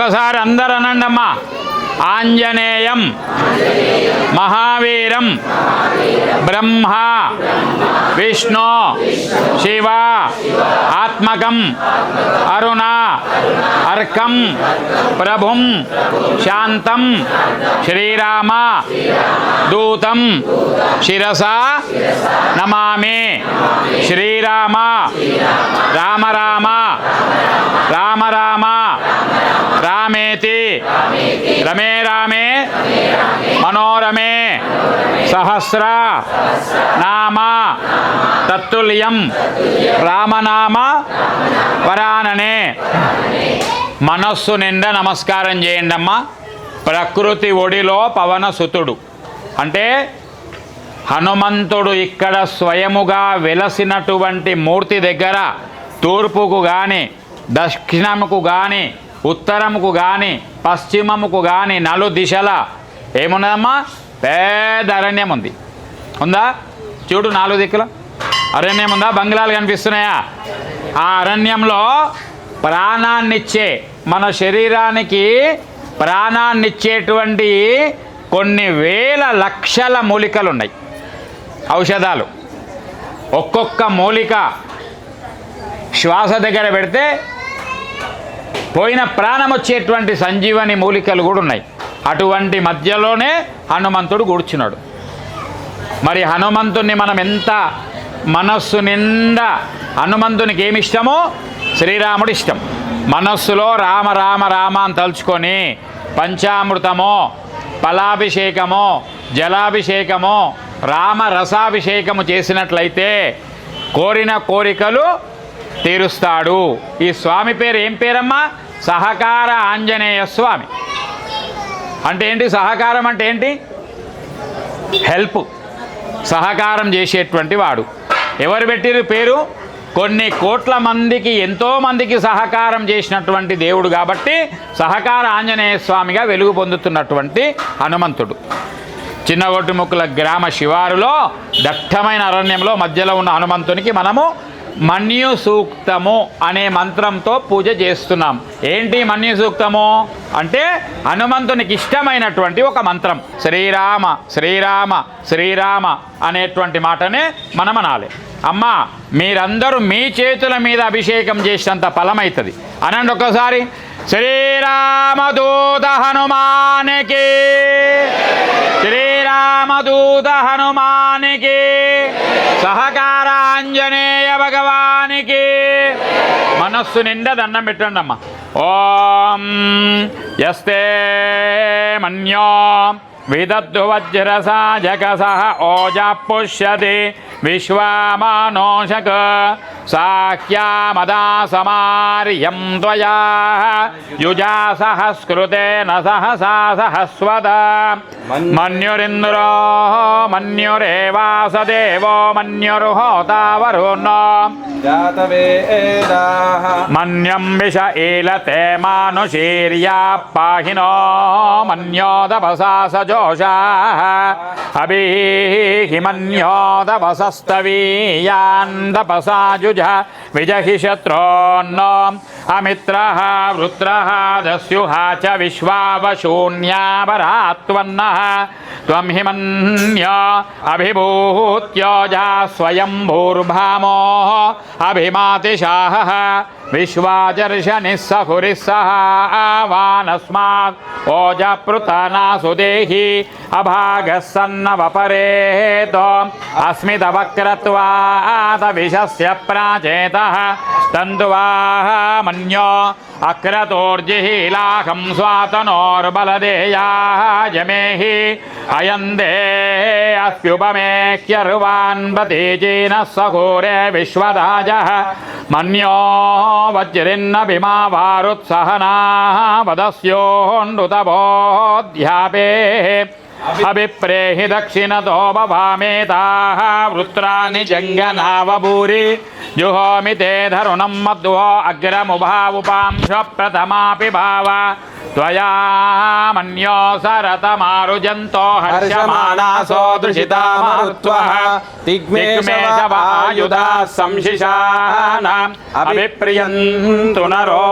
ఒక్కసారి అందరూ అనండమ్మా. ఆంజనేయం మహావీరం బ్రహ్మ విష్ణు శివ ఆత్మకం అరుణ అర్కం ప్రభుం శాంతం శ్రీరామ దూతం శిరసా నమామి. శ్రీరామ రామ రామ రామ రామ రామేతి రమే రామే మనోరమే సహస్ర నామ తత్తుల్యం రామనామ వరాననే. మనస్సు నిండా నమస్కారం చేయండి అమ్మా. ప్రకృతి ఒడిలో పవనసుతుడు అంటే హనుమంతుడు ఇక్కడ స్వయముగా వెలసినటువంటి మూర్తి దగ్గర తూర్పుకు కానీ దక్షిణముకు కానీ ఉత్తరముకు కానీ పశ్చిమముకు కానీ నలు దిశల ఏమున్నదమ్మా? పెద్ద అరణ్యం ఉంది. ఉందా? చూడు, 4 దిక్కుల అరణ్యం ఉందా? బంగ్లాలు కనిపిస్తున్నాయా? ఆ అరణ్యంలో ప్రాణాన్నిచ్చే, మన శరీరానికి ప్రాణాన్నిచ్చేటువంటి కొన్ని వేల లక్షల మూలికలు ఉన్నాయి, ఔషధాలు. ఒక్కొక్క మూలిక శ్వాస దగ్గర పెడితే పోయిన ప్రాణం వచ్చేటువంటి సంజీవని మూలికలు కూడా ఉన్నాయి. అటువంటి మధ్యలోనే హనుమంతుడు కూర్చున్నాడు. మరి హనుమంతుని మనం ఎంత మనస్సు నిండా హనుమంతునికి ఏమి ఇష్టమో శ్రీరాముడు ఇష్టం. మనస్సులో రామ రామ రామ అని తలుచుకొని పంచామృతమో ఫలాభిషేకమో జలాభిషేకమో రామ రసాభిషేకము చేసినట్లయితే కోరిన కోరికలు తీరుస్తాడు. ఈ స్వామి పేరు ఏం పేరమ్మా? సహకార ఆంజనేయ స్వామి. అంటే ఏంటి? సహకారం అంటే ఏంటి? హెల్ప్, సహకారం చేసేటువంటి వాడు. ఎవరు పెట్టిరు పేరు? కొన్ని కోట్ల మందికి, ఎంతోమందికి సహకారం చేసినటువంటి దేవుడు కాబట్టి సహకార ఆంజనేయ స్వామిగా వెలుగు పొందుతున్నటువంటి హనుమంతుడు. చిన్నగొట్టుముక్కుల గ్రామ శివారులో దట్టమైన అరణ్యంలో మధ్యలో ఉన్న హనుమంతునికి మనము మన్యు సూక్తము అనే మంత్రంతో పూజ చేస్తున్నాం. ఏంటి మన్యు సూక్తము అంటే? హనుమంతునికి ఇష్టమైనటువంటి ఒక మంత్రం. శ్రీరామ శ్రీరామ శ్రీరామ అనేటువంటి మాటనే మనం అనాలి. అమ్మా, మీరందరూ మీ చేతుల మీద అభిషేకం చేసినంత ఫలమవుతుంది అనండి ఒక్కసారి. శ్రీరామదూత హనుమానికి, శ్రీరామదూత హనుమానికి, సహకార ఆంజనేయ భగవానికి. మనస్సు నిండా దండం పెట్టండి అమ్మా. ఓం యస్తే మన్యో విదద్దు వజ్రసా జగసః ఓజా పుష్యతి విశ్వామానోషక సాఖ్యామదా సమార్యం త్వయా యుజా సహస్కృతేన సహసా సహస్వద మన్యురింద్రో మన్యురేవాసదేవో మన్యుర్హోతావరుణో మన్యం విష ఈలతే మానుషీర్యా పాహినో మన్యోదపసా సజోషా అభిహి మన్యోదపసస్తవీయాन्दపసాజుజ విజహి శత్రోన్నో అమిత్రః వృత్రః దస్యుః చ విశ్వావశూన్యావరాత్వన్నః త్వం హి మన్యో అభిభూత్యోజా స్వయంభూర్భామో అభిమాతిశాహః విశ్వాజర్షనిః సహురిః సహ ఆవానస్మాత్ ఓజపృతనాసు దేహి అభాగः సన్నవపరేతో అస్మితవక్రత్వాత విషస్య ప్రాచేతః తంతువాః మన్యో అక్రతోర్జిహీలాహం స్వాతనోర్బలదేయాః జమేహి అయందే అస్యుపమేక్యర్వాన్ ప్రతీచీనః సహూరే విశ్వదాజః మన్యో వజ్రిన్నభిమావారుత్సహనాః వదస్యోన్నుతబోధ్యాపే అభిప్రేహి దక్షిణతో భవామేతాః వృత్రాణి జంగనావభూరి జుహోమి తే ధరుణం మధ్వో అగ్రముభావుపాంశ ప్రథమాపి భావ त्वया मन्यो सरतमारुजन्तो हर्षमाणासो दृशिता मरुत्वः दिग्मेशवायुधाः संशिशानाम् अभिप्रियन्तु नरो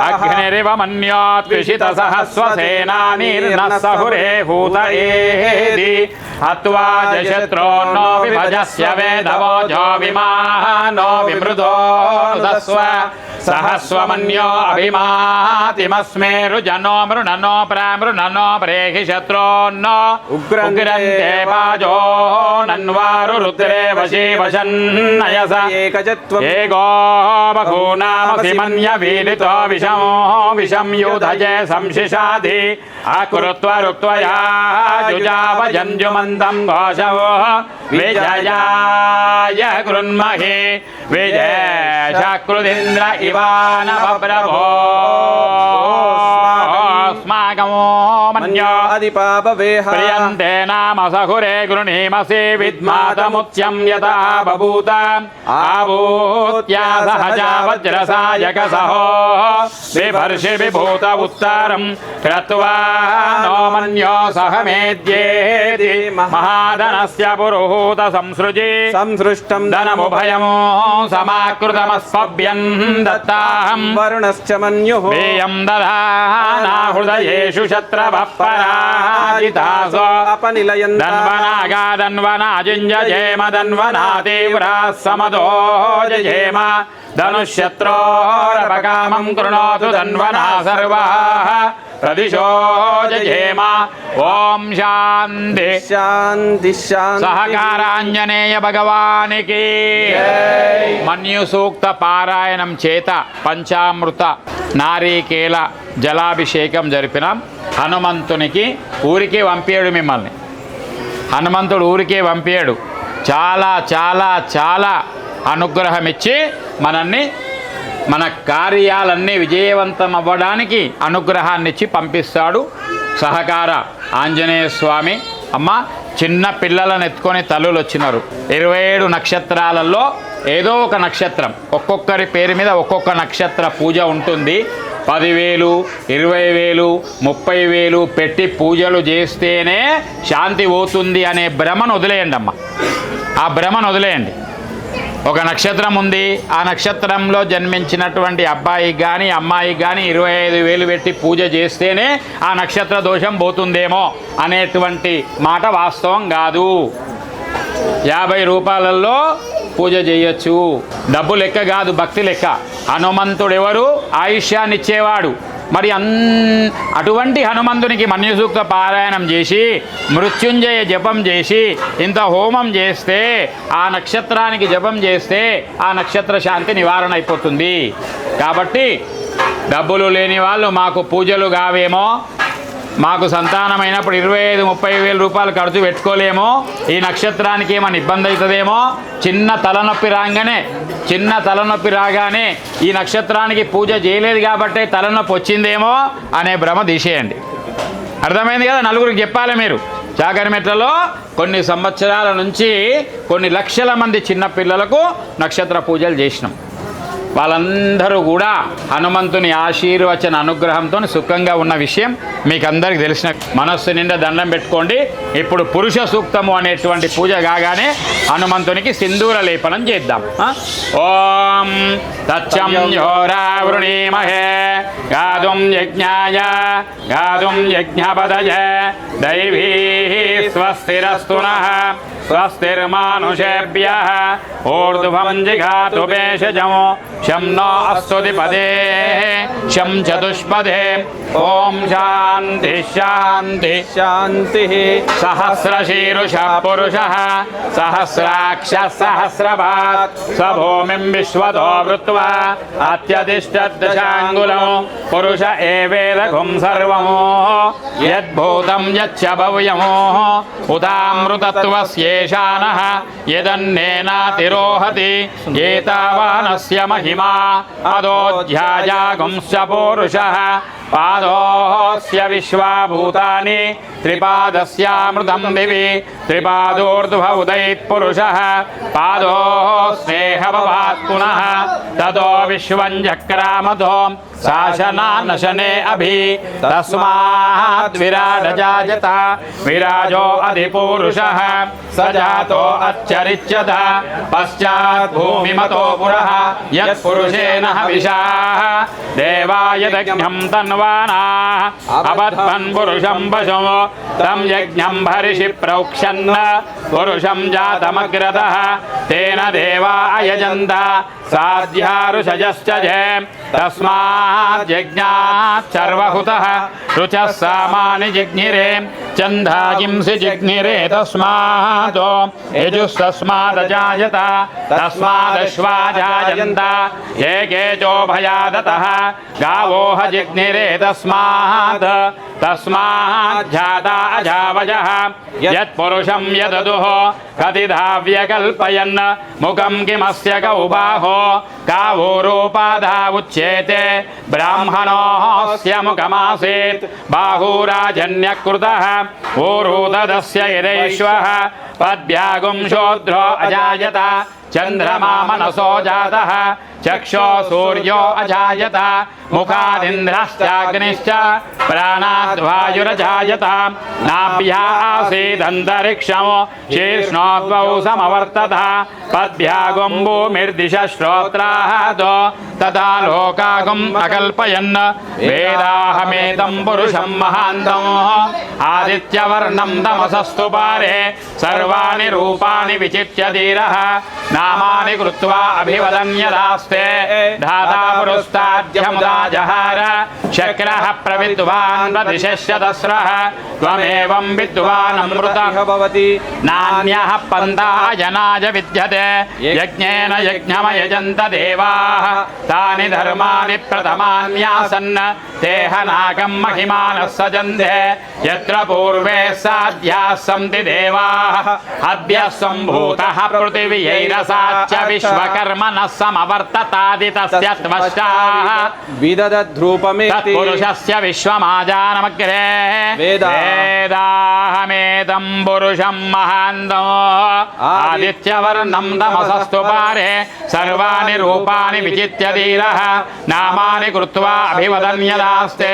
अग्निरिव मन्योत्विषितसहस्वसेनानीर्नः सहुरे हूतयेदि हत्वा च शत्रोन्नो विभजस्य वेदवोजो विमानो विमृदो दस्व सहस्वमन्यो अभिमातिमस्मे रुजनो मृणनो प्रामृणनो प्रेहि शत्रोन्नो उग्रन्ते वाजो नन्वारु रुद्रे वशी वशन्नयस एको बहूनामसि मन्यवीरितो विषं युधये संशिशाधि अकृत्वा रुक्त्वया जुजावजञ्जुमन्तं घोषवो विजयाय कृन्महि विजय शक्रुदिन्द्र इवानवप्रभो अस्माकमो मन्यो प्रियन्ते नाम सहुरे गृणीमसि विद्मातमुच्यं यथा बभूत आभूत्या सहजा वज्रसायकसहो विभर्षि विभूत उत्तरं कृत्वा नो मन्यो सहमेद्येति महाधनस्य पुरुहूत संसृजि संसृष्टं धनमुभयमो समाकृतमस्पभ्यं दत्ताहं वरुणश्च मन्युः वेयं दधाना हृदयेषु शत्रवः पराजितासो अपनिलयन् दन्वनागा दन्वना जिञ्जयेम दन्वना तीव्राः समदो जयेम धनुष्यत्रोरपकामं कृणोतु दन्वना सर्वाः प्रदिशो जयेम ओम शांति शांति शांति सहकारांजनेय भगवाనికి మన్యు సూక్త పారాయణం చేత పంచామృత నారీకేల జలాభిషేకం జరిపినాం. హనుమంతునికి ఊరికే పంపాడు, మిమ్మల్ని హనుమంతుడు ఊరికే పంపాడు. చాలా చాలా చాలా అనుగ్రహం ఇచ్చి మనల్ని మన కార్యాలన్నీ విజయవంతం అవ్వడానికి అనుగ్రహాన్ని ఇచ్చి పంపిస్తాడు. సహకార ఆంజనేయ స్వామి. అమ్మ, చిన్న పిల్లలను ఎత్తుకొని తల్లులు వచ్చినారు. 27 నక్షత్రాలలో ఏదో ఒక నక్షత్రం, ఒక్కొక్కరి పేరు మీద ఒక్కొక్క నక్షత్ర పూజ ఉంటుంది. 10,000, 20,000, 30,000 పెట్టి పూజలు చేస్తేనే శాంతి పోతుంది అనే భ్రమను వదిలేయండి అమ్మ. ఆ భ్రమను వదిలేయండి. ఒక నక్షత్రం ఉంది, ఆ నక్షత్రంలో జన్మించినటువంటి అబ్బాయికి కానీ అమ్మాయికి కానీ 25,000 పెట్టి పూజ చేస్తేనే ఆ నక్షత్ర దోషం పోతుందేమో అనేటువంటి మాట వాస్తవం కాదు. 50 రూపాయలలో పూజ చేయొచ్చు. డబ్బు లెక్క కాదు, భక్తి లెక్క. హనుమంతుడు ఎవరు? ఆయుష్యాన్ని ఇచ్చేవాడు. మరి అటువంటి హనుమంతునికి మన్యుసూక్త పారాయణం చేసి మృత్యుంజయ జపం చేసి ఇంత హోమం చేస్తే, ఆ నక్షత్రానికి జపం చేస్తే ఆ నక్షత్ర శాంతి నివారణ అయిపోతుంది. కాబట్టి డబ్బులు లేని వాళ్ళు మాకు పూజలు కావేమో, మాకు సంతానమైనప్పుడు 25,000-30,000 రూపాయలు ఖర్చు పెట్టుకోలేమో, ఈ నక్షత్రానికి ఏమైనా ఇబ్బంది అవుతుందేమో, చిన్న తలనొప్పి రాగానే ఈ నక్షత్రానికి పూజ చేయలేదు కాబట్టి తలనొప్పి వచ్చిందేమో అనే భ్రమ తీసేయండి. అర్థమైంది కదా? నలుగురికి చెప్పాలి మీరు. చాకరిమెట్లలో కొన్ని సంవత్సరాల నుంచి కొన్ని లక్షల మంది చిన్నపిల్లలకు నక్షత్ర పూజలు చేసినాం. వాళ్ళందరూ కూడా హనుమంతుని ఆశీర్వచన అనుగ్రహంతో సుఖంగా ఉన్న విషయం మీకు అందరికీ తెలిసిన. మనస్సు నిండా దండం పెట్టుకోండి. ఇప్పుడు పురుష సూక్తము అనేటువంటి పూజ కాగానే హనుమంతునికి సింధూర లేపనం చేద్దాం. ఓం తచ్చం యోరావృణీమహే గాదుం యజ్ఞాయ గాదుం యజ్ఞపదయ దైవీ స్వస్తిరస్తునః స్వస్తిర్మానుషేభ్యః ఊర్ధ్వం జిఘాతు భేషజము శం నో అస్తుతిపదే శం చతుష్పదే. ఓం శాంతి శాంతి శాంతి. సహస్రశీరుష పురుషః సహస్రాక్ష సహస్రపాత్ స్వభూమిం విశ్వతో వృత్వా అత్యతిష్టదశాంగులం పురుష ఏవేదఘుం సర్వము యద్భూతం యచ్చ భవ్యము ఉదామృతత్వస్యేషానః యదన్నేనాతిరోహతి ఏతావానస్య మహిమా అదోధ్యాయాగుంశ్చ పూరుషః పాదోస్య విశ్వాభూతాని త్రిపాదస్యామృతం దివి त्रिपादोर्ध्व उदयित् पुरुषः पादो स्नेहभवात् पुनः ततो विश्वं चक्रामतो शासनानशने अभि तस्मात् विराट जायत विराजो अधिपुरुषः स जातो अच्छरिच्यत पश्चात् भूमिमतो पुरः यत्पुरुषेण हविषाः देवाय यज्ञं तन्वानाः अबध्वन् पुरुषं पशुं तं यज्ञं भरिषि प्रोक्षन् पुरुषं जातमग्रतः तेन देवा अयजन्त साध्यारुषजश्च जे तस्मात् यज्ञात् सर्वहुतः रुचः सामानि जिघ्निरे चन्दागिंसि जिघ्निरे तस्मात् यजुस्तस्मादजायत तस्मादश्वा जायन्त ये केचो भयादतः गावोह जिघ्निरे तस्मात् तस्माज्जाता अजावजः यत्पुरुषं यददुः कतिधा व्यकल्पयन् मुखं किमस्य कौ बाहो कावोरूपाधा उच्येते ब्राह्मणोऽस्य मुखमासीत् बाहुराजन्यकृतः ऊरुदस्य यदैश्वः पद्भ्यागुंशोद्रो अजायत चंद्रमा मनसो जातः चक्षो सूर्यो अजायत मुखादिन्द्रश्चाग्निश्च प्राणाद्वायुरजायत नाभ्या आसीदन्तरिक्षं शीर्ष्णोद्वौ समवर्तत पद्भ्यागुं भूमिर्दिशश्रोत्राः तथा लोकागुम् अकल्पयन् वेदाहमेतं पुरुषं महान्तम् आदित्यवर्णं तमसस्तु पारे सर्वाणि रूपाणि विचित्य धीरः नामानि कृत्वा अभिवदन्यदास्ते धाता पुरस्ताद्यमुदा जहार शक्रः प्रविद्वान् प्रदिशस्य दस्रः त्वमेवं विद्वान् अमृतः भवति नान्यः पन्था जनाय विद्यते यज्ञेन यज्ञमयजन्त देवाः तानि धर्माणि प्रथमान्यासन् तेह नागं महिमानः सजन्ते यत्र पूर्वे साध्याः सन्ति देवाः अद्य सम्भूतः पृथिव्यैरसाच्च विश्वकर्मणः समवर्ततादितस्य त्वष्टाः विदधद्रूपमेति तत्पुरुषस्य विश्वमाजानमग्रे वेदाहमेदं पुरुषं महान्तम् आदित्यवर्णं तमसस्तु पारे सर्वाणि रूपाणि विचित्य धीरः नामानि कृत्वा अभिवदन्यदास्ते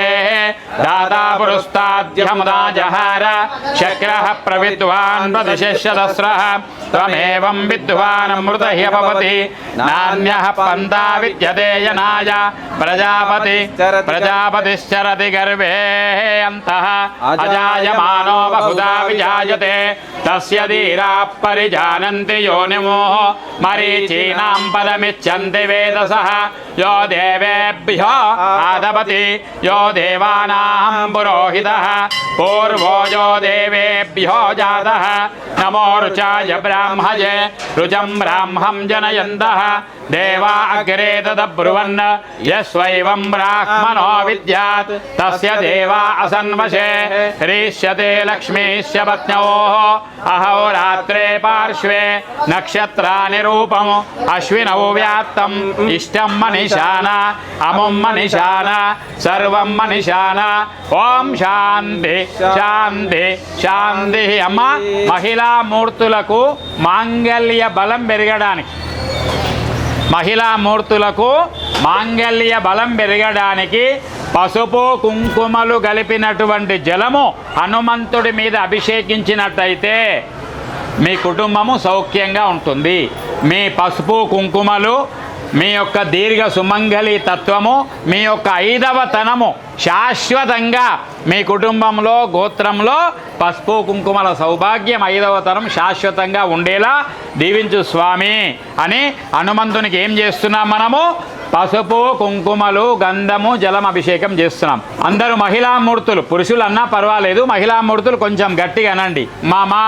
दाता पुरस्ताद्यमुदा जहार शक्रः प्रविद्वान् प्रदिशस्य दस्रः त्वमेवं विद्वान् अमृतः भवति नान्यः पन्था विद्यते यनाय प्रजापतिश्चरति गर्भे अन्तः अजायमानो बहुधा विजायते तस्य धीराः परिजानन्ति योनिमो मरीचीनां पदमिच्छन्ति वेदसः यो देवेभ्यो आदपति यो देवानां पुरोहितः पूर्वो यो देवेभ्यो जातः नमो रुचाय ब्राह्मजे रुचं ब्राह्मं जनयन्तः देवा अग्रे तदब्रुवन् यस्वैवं ब्राह्मणो विद्यात् तस्य देवा असन्वशे ह्रीष्यते लक्ष्मीश्च पत्न्योः अहोरात्रे पार्श्वे नक्षत्राणि रूपम् अश्विनौ व्याप्तम् इष्टं मनिशान अमुं मनिशान सर्वं मनिशान ओम शांति शांति शांति अम्म महिला మూర్తులకు మాంగళ్య బలం పెరగడానికి పసుపు కుంకుమలు కలిపినటువంటి జలము హనుమంతుడి మీద అభిషేకించినట్టయితే మీ కుటుంబము సౌఖ్యంగా ఉంటుంది. మీ పసుపు కుంకుమలు, మీ యొక్క దీర్ఘ సుమంగళి తత్వము, మీ యొక్క ఐదవ తనము శాశ్వతంగా మీ కుటుంబంలో గోత్రంలో పసుపు కుంకుమల సౌభాగ్యం ఐదవ తరం శాశ్వతంగా ఉండేలా దీవించు స్వామి అని హనుమంతునికి ఏం చేస్తున్నాం మనము? పసుపు కుంకుమలు గంధము జలం అభిషేకం చేస్తున్నాం. అందరూ మహిళామూర్తులు, పురుషులు అన్నా పర్వాలేదు, మహిళామూర్తులు కొంచెం గట్టిగా అనండి. మామా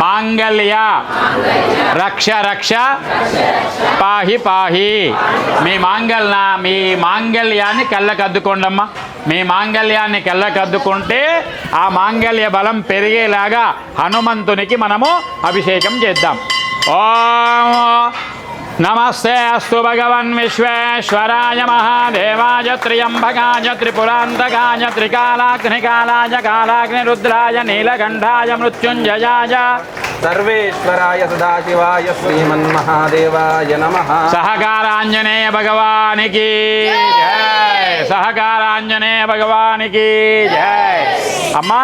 మాంగళ్య రక్ష రక్ష పాహి పాహి. మీ మాంగళ్యాన్ని కళ్ళకద్దుకోండమ్మా. మీ మాంగళ్యాన్ని కళ్ళకద్దుకుంటే ఆ మాంగళ్య బలం పెరిగేలాగా హనుమంతునికి మనము అభిషేకం చేద్దాం. ఓం నమస్తే అస్తు భగవన్ విశ్వేశ్వరాయ మహాదేవాయ త్ర్యంబకాయ త్రిపురాంతకాయ త్రికాలాగ్నికాలాయ కాలాగ్నిరుద్రాయ నీలకంఠాయ మృత్యుంజయాయ సర్వేశ్వరాయ సదాశివాయ శ్రీమన్మహాదేవాయ నమః. సహకారాంజనేయ భగవానికి జై. సహకారాంజనేయ భగవానికి జై. అమ్మా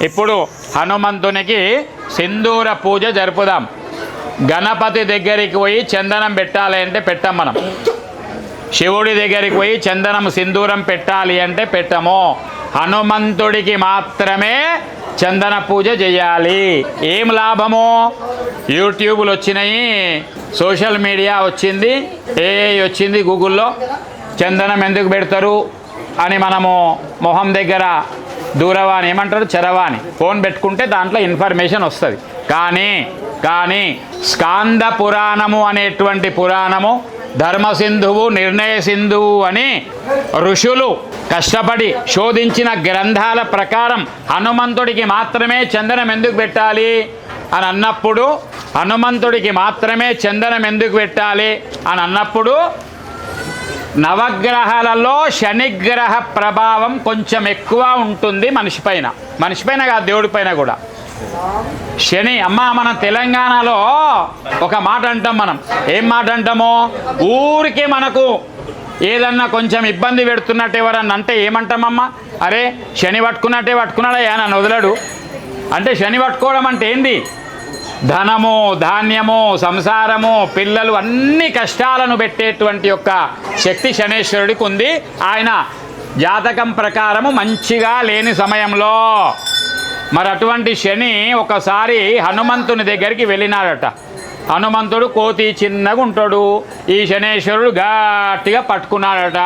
ఇప్పుడు హనుమంతునికి సింధూర పూజ జరుపుదాం. గణపతి దగ్గరికి పోయి చందనం పెట్టాలి అంటే పెట్టం మనం. శివుడి దగ్గరికి పోయి చందనం సింధూరం పెట్టాలి అంటే పెట్టము. హనుమంతుడికి మాత్రమే చందన పూజ చేయాలి. ఏం లాభము? యూట్యూబ్లు వచ్చినాయి, సోషల్ మీడియా వచ్చింది, వచ్చింది గూగుల్లో. చందనం ఎందుకు పెడతారు అని మనము మొహం దగ్గర దూరవాణి ఏమంటారు, చరవాణి ఫోన్ పెట్టుకుంటే దాంట్లో ఇన్ఫర్మేషన్ వస్తుంది. కానీ స్కాంద పురాణము అనేటువంటి పురాణము, ధర్మసింధువు, నిర్ణయ సింధువు అని ఋషులు కష్టపడి శోధించిన గ్రంథాల ప్రకారం హనుమంతుడికి మాత్రమే చందనం ఎందుకు పెట్టాలి అని అన్నప్పుడు, హనుమంతుడికి మాత్రమే చందనం ఎందుకు పెట్టాలి అని అన్నప్పుడు నవగ్రహాలలో శనిగ్రహ ప్రభావం కొంచెం ఎక్కువ ఉంటుంది మనిషిపైన కాదు, దేవుడిపైన కూడా. శని అమ్మ, మన తెలంగాణలో ఒక మాట అంటాం. మనం ఏం మాట అంటామో, ఊరికే మనకు ఏదన్నా కొంచెం ఇబ్బంది పెడుతున్నట్టు ఎవరన్నా అంటే ఏమంటామమ్మా? అరే శని పట్టుకున్నాడా నన్ను వదలడు అంటే. శని పట్టుకోవడం అంటే ఏంది? ధనము, ధాన్యము, సంసారము, పిల్లలు, అన్ని కష్టాలను పెట్టేటువంటి యొక్క శక్తి శనేశ్వరుడికి ఉంది. ఆయన జాతకం ప్రకారము మంచిగా లేని సమయంలో మరి అటువంటి శని ఒకసారి హనుమంతుని దగ్గరికి వెళ్ళినాడట. హనుమంతుడు కోతి చిన్నగా ఉంటాడు, ఈ శనేశ్వరుడు గట్టిగా పట్టుకున్నాడట.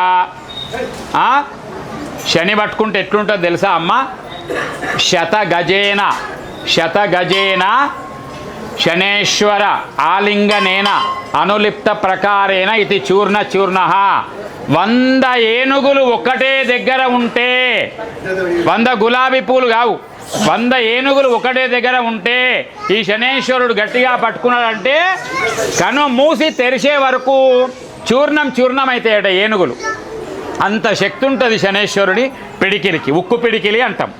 శని పట్టుకుంటే ఎట్లుంటుందో తెలుసా అమ్మ? శతగజేన శనేశ్వర ఆలింగనేన అనులిప్త ప్రకారేణ ఇది చూర్ణ 100 ఏనుగులు ఒకటే దగ్గర ఉంటే, 100 గులాబీ పూలు కావు, 100 ఏనుగులు ఒకటే దగ్గర ఉంటే ఈ శనేశ్వరుడు గట్టిగా పట్టుకున్నాడంటే కను మూసి తెరిచే వరకు చూర్ణం అవుతాయట ఏనుగులు. అంత శక్తి ఉంటుంది శనేశ్వరుడి పిడికిలికి. ఉక్కు పిడికిలి అంటాం.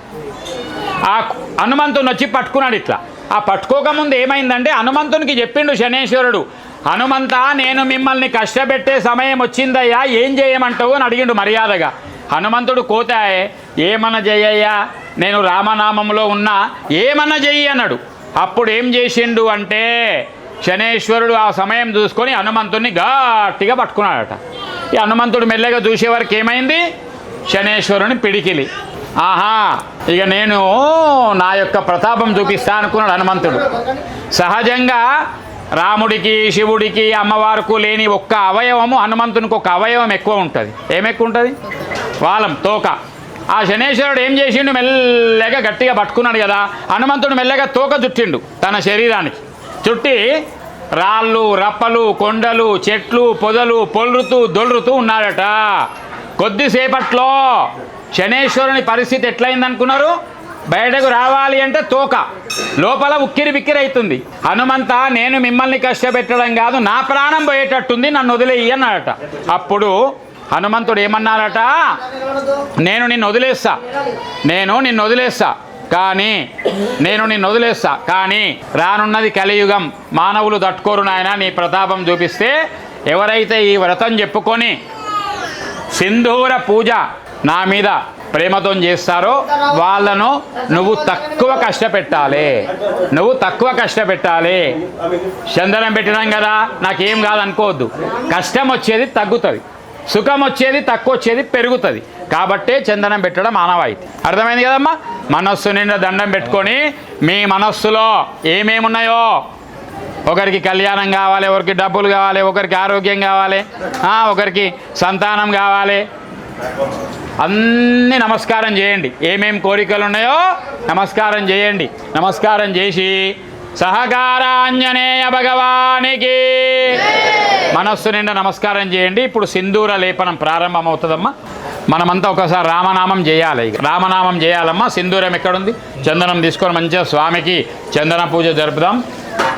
ఆ హనుమంతుని వచ్చి పట్టుకున్నాడు ఇట్లా. ఆ పట్టుకోకముందు ఏమైందంటే హనుమంతునికి చెప్పిండు శనేశ్వరుడు, హనుమంత నేను మిమ్మల్ని కష్టపెట్టే సమయం వచ్చిందయ్యా, ఏం చేయమంటావు అని అడిగిండు మర్యాదగా. హనుమంతుడు కోతాయే, ఏమన్నా చెయ్యయ్యా, నేను రామనామంలో ఉన్నా, ఏమన్నా చెయ్యి అన్నాడు. అప్పుడు ఏం చేసిండు అంటే శనేశ్వరుడు ఆ సమయం చూసుకొని హనుమంతుడిని గట్టిగా పట్టుకున్నాడట. ఈ హనుమంతుడు మెల్లగా చూసేవారికి ఏమైంది? శనేశ్వరుని పిడికిలి. ఆహా, ఇక నేను నా యొక్క ప్రతాపం చూపిస్తా అనుకున్నాడు హనుమంతుడు. సహజంగా రాముడికి, శివుడికి, అమ్మవారికి లేని ఒక్క అవయవము హనుమంతునికి ఒక అవయవం ఎక్కువ ఉంటుంది. ఏమెక్కువ ఉంటుంది? వాలం, తోక. ఆ శనేశ్వరుడు ఏం చేసిండు? మెల్లగా గట్టిగా పట్టుకున్నాడు కదా, హనుమంతుడు మెల్లగా తోక చుట్టిండు తన శరీరానికి. చుట్టి రాళ్ళు, రప్పలు, కొండలు, చెట్లు, పొదలు పొల్లుతూ దొల్లుతూ ఉన్నాడట. కొద్దిసేపట్లో శనేశ్వరుని పరిస్థితి ఎట్లయిందనుకున్నారు? బయటకు రావాలి అంటే తోక లోపల ఉక్కిరి బిక్కిరి అవుతుంది. హనుమంత, నేను మిమ్మల్ని కష్టపెట్టడం కాదు, నా ప్రాణం పోయేటట్టుంది, నన్ను వదిలేయి అన్నాడట. అప్పుడు హనుమంతుడు ఏమన్నారట? నేను నిన్ను వదిలేస్తా కానీ రానున్నది కలియుగం, మానవులు తట్టుకోరు నాయన, నీ ప్రతాపం చూపిస్తే. ఎవరైతే ఈ వ్రతం చెప్పుకొని సింధూర పూజ నా మీద ప్రేమతో చేస్తారో వాళ్ళను నువ్వు తక్కువ కష్టపెట్టాలి. చందనం పెట్టినాం కదా, నాకేం కాదనుకోవద్దు. కష్టం వచ్చేది తగ్గుతుంది, సుఖం వచ్చేది తక్కువ వచ్చేది పెరుగుతుంది. కాబట్టే చందనం పెట్టడం ఆనవాయితీ. అర్థమైంది కదమ్మా? మనస్సు నిండా దండం పెట్టుకొని మీ మనస్సులో ఏమేమున్నాయో, ఒకరికి కళ్యాణం కావాలి, ఒకరికి డబ్బులు కావాలి, ఒకరికి ఆరోగ్యం కావాలి, ఒకరికి సంతానం కావాలి, అన్నీ నమస్కారం చేయండి. ఏమేం కోరికలు ఉన్నాయో నమస్కారం చేయండి. నమస్కారం చేసి సహకారాంజనేయ భగవానికి మనస్సు నిండా నమస్కారం చేయండి. ఇప్పుడు సింధూర లేపనం ప్రారంభమవుతుందమ్మా. మనమంతా ఒకసారి రామనామం చేయాలి. రామనామం చేయాలమ్మా. సింధూరం ఎక్కడుంది? చందనం తీసుకొని మంచిగా స్వామికి చందన పూజ జరుపుదాం.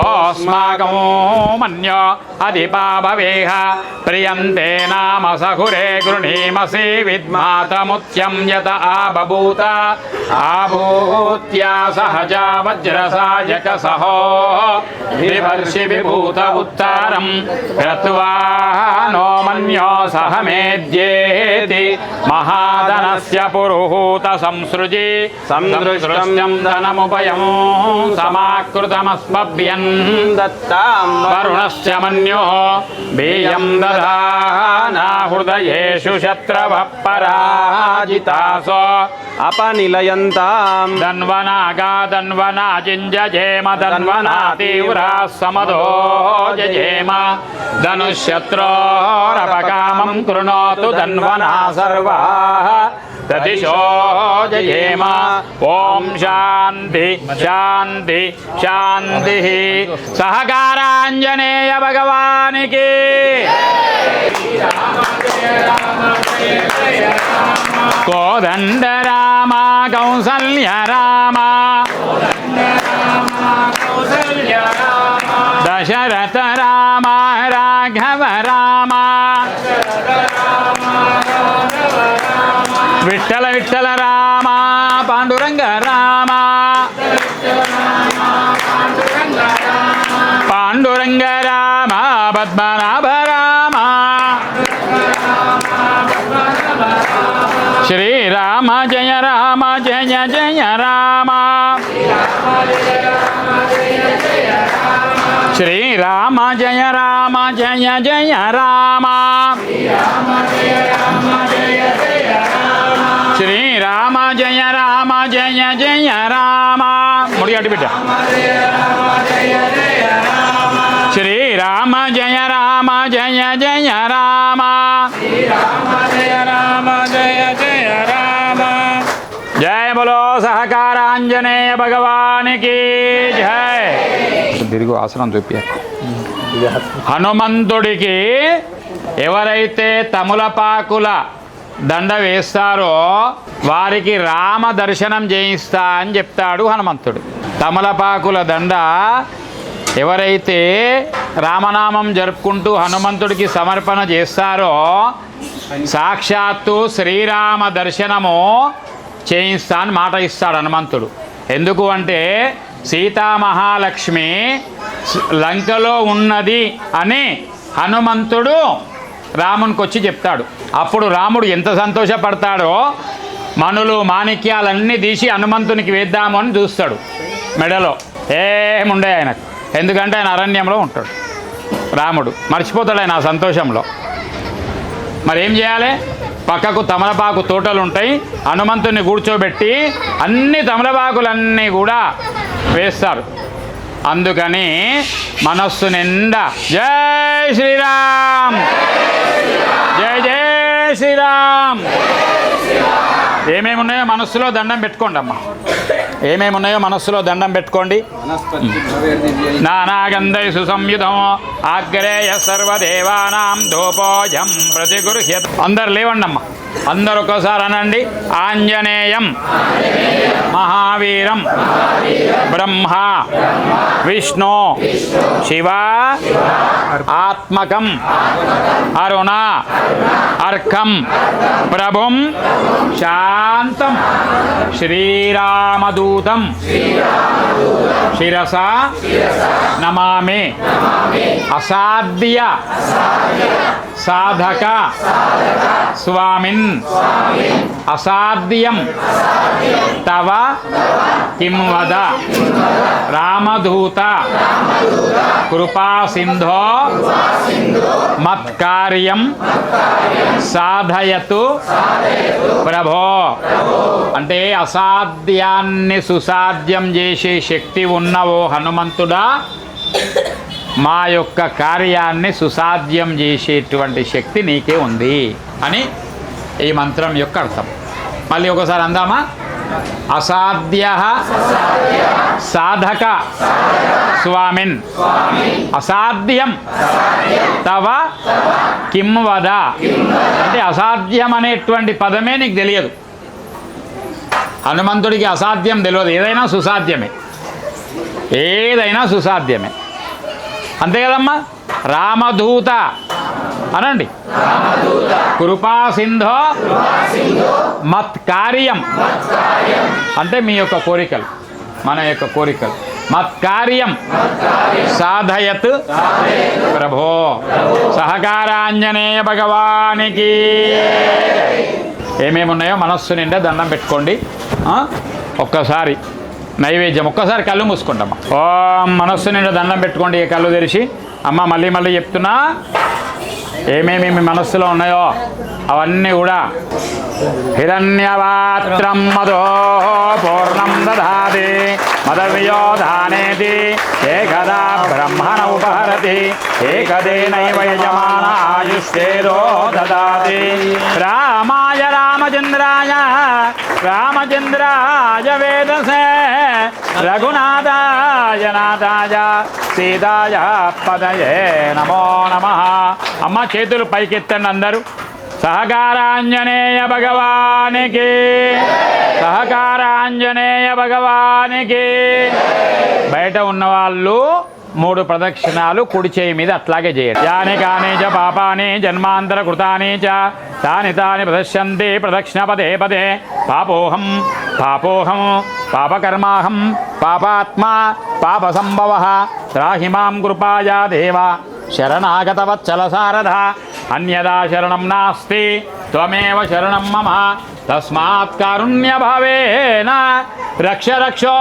ఓస్మాకమో మన్యో అధిపాభవేహ ప్రియంతే నామ సహురే గృణీమసి విద్మాతముత్యం యత ఆబభూత ఆభూత్యా సహజా వజ్రసాయక సహో వివర్షి విభూత ఉత్తారం క్రత్వా నో మన్యో సహమేద్యేతి మహాధనస్య పురుహూత సంసృజి సందృష్టం ధనముపయం సమాకృతమస్మభ్యన్ దత్తాం వరుణశ్చ మన్యో బీయం దధానా హృదయేషు శత్రవః పరాజితాసో అపనిలయంతాం ధన్వనాగా ధన్వనా జింజేమ ధన్వనా తీవ్రా సమదో జేమ ధనుశత్రోరపకామం కృణోతు ధన్వనా సర్వా తదిశో జయేమ ఓం శాంతి శాంతి శాంతి సహకారాంజనేయ భగవానికి కోదండ రామ కౌసల్య రామ దశరథ రామ రాఘవ రామ విఠల విఠల రామ పాండురంగ రామ పాండురంగ రామ పద్మనాభ రామ శ్రీరామ జయ రామ జయ జయ రామ శ్రీరామ జయ రామ జయ జయ రామ శ్రీరామ జయ రామ జయ జయ రామ ముడిగట్టు బిడ్డ శ్రీరామ జయ రామ జయ జయ రామ జయ బలో సహకారాంజనేయ భగవానికి జయ తిరిగి ఆసనం చూపి హనుమంతుడికి ఎవరైతే తమలపాకుల దండ వేస్తారో వారికి రామ దర్శనం చేయిస్తా అని చెప్తాడు హనుమంతుడు. తమలపాకుల దండ ఎవరైతే రామనామం జరుపుకుంటూ హనుమంతుడికి సమర్పణ చేస్తారో సాక్షాత్తు శ్రీరామ దర్శనము చేయిస్తా అని మాట ఇస్తాడు హనుమంతుడు. ఎందుకు అంటే సీతామహాలక్ష్మి లంకలో ఉన్నది అని హనుమంతుడు రామునికి వచ్చి చెప్తాడు. అప్పుడు రాముడు ఎంత సంతోషపడతాడో మణులు మాణిక్యాలన్నీ తీసి హనుమంతునికి వేద్దాము అని చూస్తాడు. మెడలో ఏముండే ఆయనకు, ఎందుకంటే ఆయన అరణ్యంలో ఉంటాడు. రాముడు మర్చిపోతాడు ఆయన ఆ సంతోషంలో. మరి ఏం చేయాలి? పక్కకు తమలపాకు తోటలు ఉంటాయి, హనుమంతుని కూర్చోబెట్టి అన్ని తమలపాకులన్నీ కూడా వేస్తారు. అందుకని మనస్సు నిండా జై శ్రీరామ్ జై జై శ్రీరామ్. ఏమేమి ఉన్నాయో మనస్సులో దండం పెట్టుకోండి అమ్మ. ఏమేమి ఉన్నాయో మనస్సులో దండం పెట్టుకోండి. నానాగంధై సుసంయుధం ఆగ్రేయ సర్వదేవానాం ధూపోజం ప్రతిగృహ్యత. అందరు లేవండి అమ్మ, అందరు ఒక్కసారి అనండి. ఆంజనేయం మహావీరం బ్రహ్మ విష్ణు శివ ఆత్మకం అరుణ అర్కం ప్రభుం శాంతం శ్రీరామదూతం శిరసా నమామి. అసాధ్య సాధక స్వామిన్ అసాధ్యం తవ కిం వద. రామదూత కృపా సింధో మత్కార్యం సాధయతు ప్రభో. అంటే అసాధ్యాన్ని సుసాధ్యం చేసే శక్తి ఉన్న ఓ హనుమంతుడా, మా యొక్క కార్యాన్ని సుసాధ్యం చేసేటువంటి శక్తి నీకే ఉంది అని ఈ మంత్రం యొక్క అర్థం. మళ్ళీ ఒకసారి అందామా? అసాధ్య సాధక స్వామిన్ అసాధ్యం తవ కిం వద. అంటే అసాధ్యం అనేటువంటి పదమే నీకు తెలియదు. హనుమంతుడికి అసాధ్యం తెలియదు, ఏదైనా సుసాధ్యమే, ఏదైనా సుసాధ్యమే. అంతే కదమ్మా. రామదూత అనండి. కృపా సింధో మత్కార్యం అంటే మీ యొక్క కోరికలు, మన యొక్క కోరికలు. మత్కార్యం సాధయత్ ప్రభో. సహకారాంజనేయ భగవానికి. ఏమేమి ఉన్నాయో మనస్సు నిండా దండం పెట్టుకోండి. ఒక్కసారి నైవేద్యం, ఒక్కసారి కళ్ళు మూసుకుంటామా. ఓం మనస్సు నిండా దండం పెట్టుకోండి కళ్ళు తెరిచి. అమ్మ మళ్ళీ మళ్ళీ చెప్తున్నా, ఏమేమి మీ మనస్సులో ఉన్నాయో అవన్నీ కూడా. హిరణ్యవాత్రం మదో పూర్ణం దదాతి మదవ్యోధానేతి ఏకదా బ్రహ్మణ ఉపహరతి ఏకదేనైవ యజమానాయుష్యేదో దదాతి. రామాయ రామచంద్రాయ రామచంద్రాయ వేదసే రఘునాథాయ నాథాయ సీతాయ పదయే నమో నమః. అమ్మ చేతులు పైకెత్తండి అందరూ. సహకారాంజనేయ భగవానికి, సహకారాంజనేయ భగవానికి. బయట ఉన్నవాళ్ళు 3 ప్రదక్షిణాలు కుడి చేయి మీద అట్లాగే చేయండి. యాని కాని చ పాపాని జన్మాంతర కృతాని చ తాని తాని ప్రదశ్యంతి ప్రదక్షిణ పదే పదే. పాపోహం పాపోహం పాపకర్మాహం పాపాత్మా పాప సంభవ త్రాహి మాం కృపాయా దేవ శరణాగతవత్సల శారద. అన్యదా శరణం నాస్తి త్వమేవ శరణం మమ తస్మాత్ కారుణ్యభావేన రక్ష రక్షో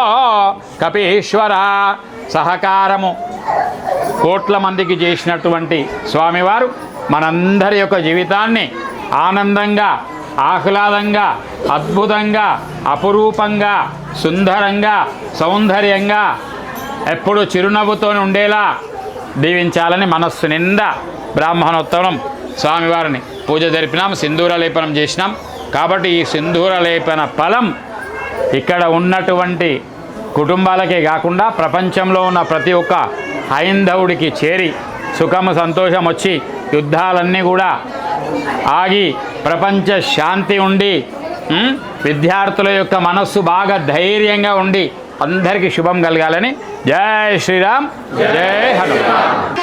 కపీశ్వర. సహకారము కోట్ల మందికి చేసినటువంటి స్వామివారు మనందరి యొక్క జీవితాన్ని ఆనందంగా, ఆహ్లాదంగా, అద్భుతంగా, అపురూపంగా, సుందరంగా, సౌందర్యంగా, ఎప్పుడు చిరునవ్వుతో ఉండేలా దీవించాలని మనస్సు నిండా బ్రాహ్మణోత్తరం స్వామివారిని పూజ జరిపినాం, సింధూర లేపనం చేసినాం. కాబట్టి ఈ సింధూర లేపన ఫలం ఇక్కడ ఉన్నటువంటి కుటుంబాలకే కాకుండా ప్రపంచంలో ఉన్న ప్రతి ఒక్క హైందవుడికి చేరి సుఖము సంతోషం వచ్చి యుద్ధాలన్నీ కూడా ఆగి ప్రపంచ శాంతి ఉండి విద్యార్థుల యొక్క మనస్సు బాగా ధైర్యంగా ఉండి అందరికీ శుభం కలగాలని. జై శ్రీరామ్, జై హనుమాన్.